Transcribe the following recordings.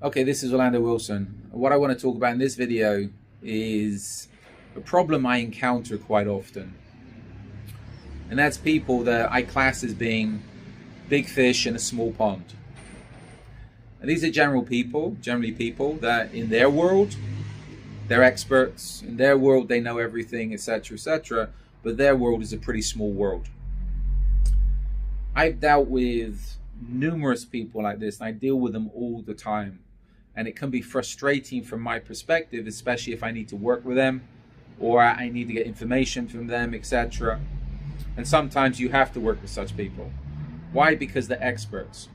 Okay, this is Orlando Wilson. What I want to talk about in this video is a problem I encounter quite often. And that's people that I class as being big fish in a small pond. And these are generally people that in their world, they're experts. In their world, they know everything, etc., etc. But their world is a pretty small world. I've dealt with numerous people like this, and I deal with them all the time. And it can be frustrating from my perspective, especially if I need to work with them or I need to get information from them, etc. And sometimes you have to work with such people. Why? Because they're experts.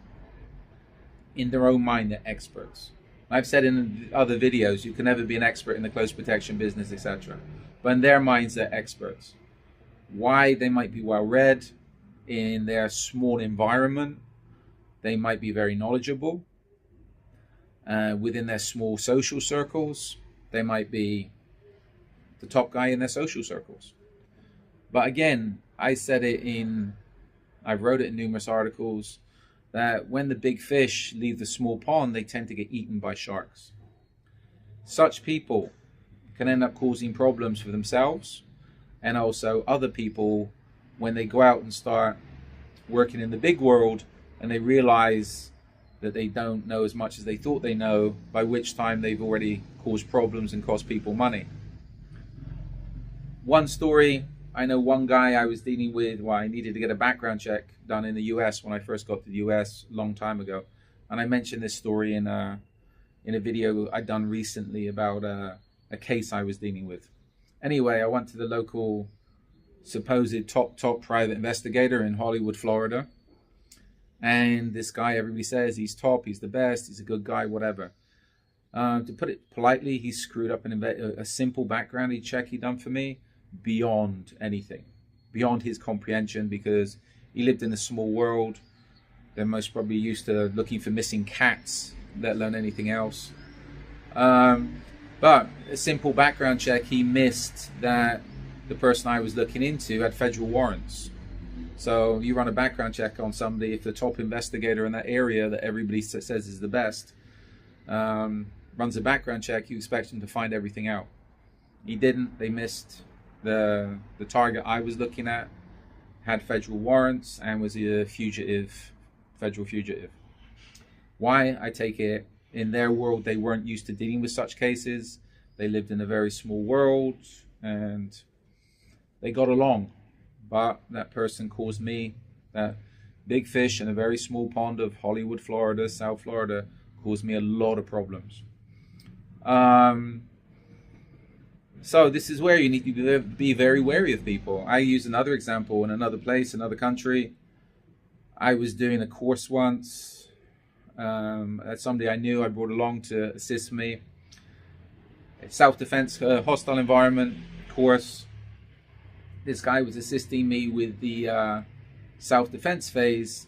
In their own mind, they're experts. I've said in other videos, you can never be an expert in the close protection business, etc. But in their minds, they're experts. Why? They might be well read in their small environment. They might be very knowledgeable. Within their small social circles, they might be the top guy in their social circles. But again, I wrote it in numerous articles, that when the big fish leave the small pond, they tend to get eaten by sharks. Such people can end up causing problems for themselves and also other people when they go out and start working in the big world and they realize that they don't know as much as they thought they know, by which time they've already caused problems and cost people money. One story, I know one guy I was dealing with, I needed to get a background check done in the US when I first got to the US a long time ago. And I mentioned this story in a video I'd done recently about a case I was dealing with. Anyway, I went to the local supposed top private investigator in Hollywood, Florida. And this guy, everybody says he's top, he's the best, he's a good guy, whatever. To put it politely, he screwed up a simple background check he done for me beyond anything, beyond his comprehension, because he lived in a small world. They're most probably used to looking for missing cats, let alone anything else. But a simple background check, he missed that the person I was looking into had federal warrants. So you run a background check on somebody, if the top investigator in that area that everybody says is the best runs a background check, you expect him to find everything out. He didn't. They missed the target I was looking at, had federal warrants, and was a federal fugitive. Why? I take it in their world they weren't used to dealing with such cases. They lived in a very small world and they got along. But that person caused me, that big fish in a very small pond of Hollywood, Florida, South Florida, caused me a lot of problems. So this is where you need to be very wary of people. I use another example in another place, another country. I was doing a course once. That's somebody I knew I brought along to assist me. A self-defense, hostile environment course. This guy was assisting me with the self-defense phase,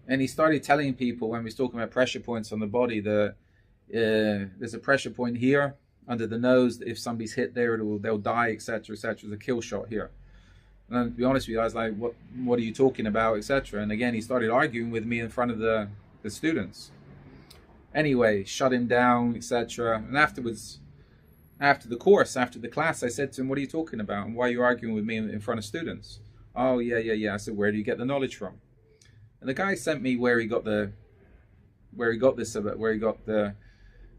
and he started telling people when we was talking about pressure points on the body that there's a pressure point here under the nose, that if somebody's hit there, they'll die, etc., etc. There's a kill shot here. And to be honest with you, I was like, what are you talking about, etc. And again, he started arguing with me in front of the students. Anyway, shut him down, etc. And afterwards, after the course, after the class, I said to him, what are you talking about? And why are you arguing with me in front of students? Oh, yeah. I said, where do you get the knowledge from? And the guy sent me where he got the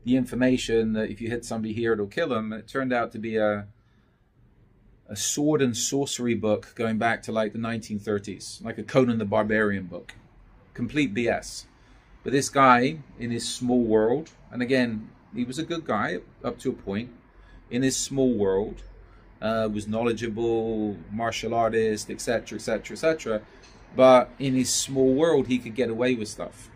information that if you hit somebody here, it'll kill them. It turned out to be a sword and sorcery book going back to like the 1930s, like a Conan the Barbarian book. Complete BS. But this guy, in his small world, and again, he was a good guy up to a point, in his small world, was knowledgeable, martial artist, etc., etc., etc. But in his small world, he could get away with stuff.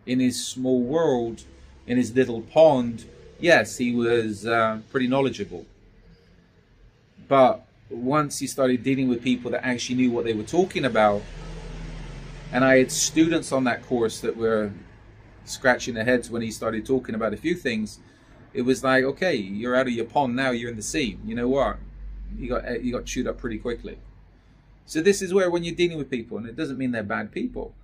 In his small world, in his little pond, yes, he was pretty knowledgeable. But once he started dealing with people that actually knew what they were talking about, and I had students on that course that were scratching their heads when he started talking about a few things, it was like, okay, you're out of your pond now, you're in the sea. You know what? You got chewed up pretty quickly. So this is where when you're dealing with people, and it doesn't mean they're bad people,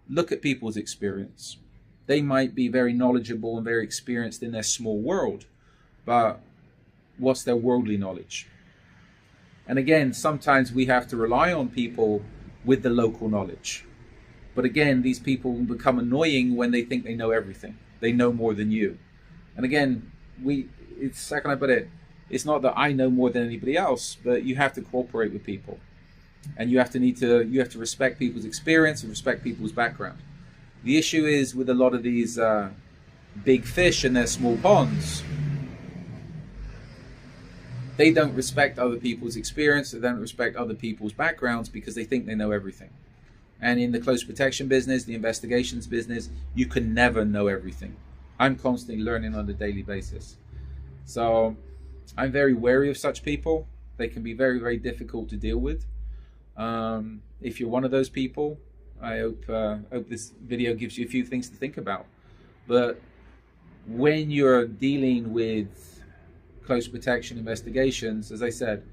look at people's experience. They might be very knowledgeable and very experienced in their small world, but what's their worldly knowledge? And again, sometimes we have to rely on people with the local knowledge. But again, these people become annoying when they think they know everything. They know more than you. And again, how can I put it? It's not that I know more than anybody else, but you have to cooperate with people. And you have to respect people's experience and respect people's background. The issue is with a lot of these big fish in their small ponds, they don't respect other people's experience, they don't respect other people's backgrounds because they think they know everything. And in the close protection business, the investigations business, you can never know everything. I'm constantly learning on a daily basis. So I'm very wary of such people. They can be very, very difficult to deal with. If you're one of those people, I hope this video gives you a few things to think about. But when you're dealing with close protection investigations, as I said,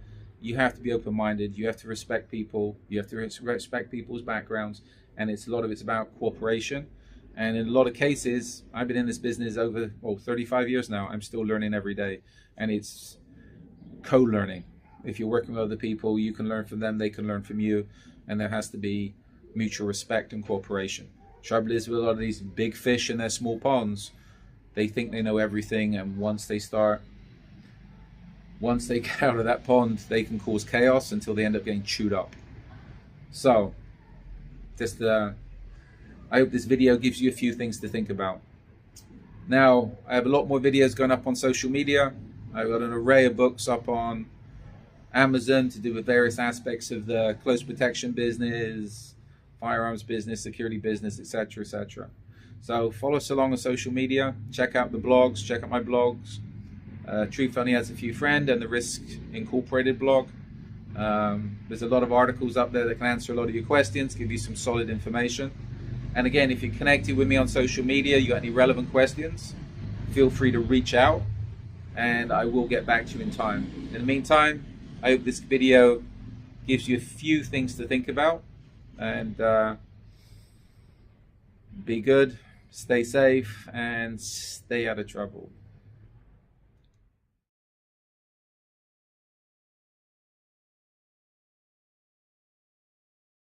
you have to be open-minded. You have to respect people. You have to respect people's backgrounds, and a lot of it's about cooperation. And in a lot of cases, I've been in this business over 35 years now. I'm still learning every day, and it's co-learning. If you're working with other people, you can learn from them, they can learn from you, and there has to be mutual respect and cooperation. Trouble is with a lot of these big fish in their small ponds, they think they know everything, and once they get out of that pond, they can cause chaos until they end up getting chewed up. So, I hope this video gives you a few things to think about. Now, I have a lot more videos going up on social media. I've got an array of books up on Amazon to do with various aspects of the close protection business, firearms business, security business, etc., etc. So follow us along on social media. Check out the blogs. Check out my blogs. Truth Only Has a Few Friend and the Risk Incorporated blog. There's a lot of articles up there that can answer a lot of your questions, give you some solid information. And again, if you're connected with me on social media, you got any relevant questions, feel free to reach out and I will get back to you in time. In the meantime, I hope this video gives you a few things to think about, and be good, stay safe, and stay out of trouble.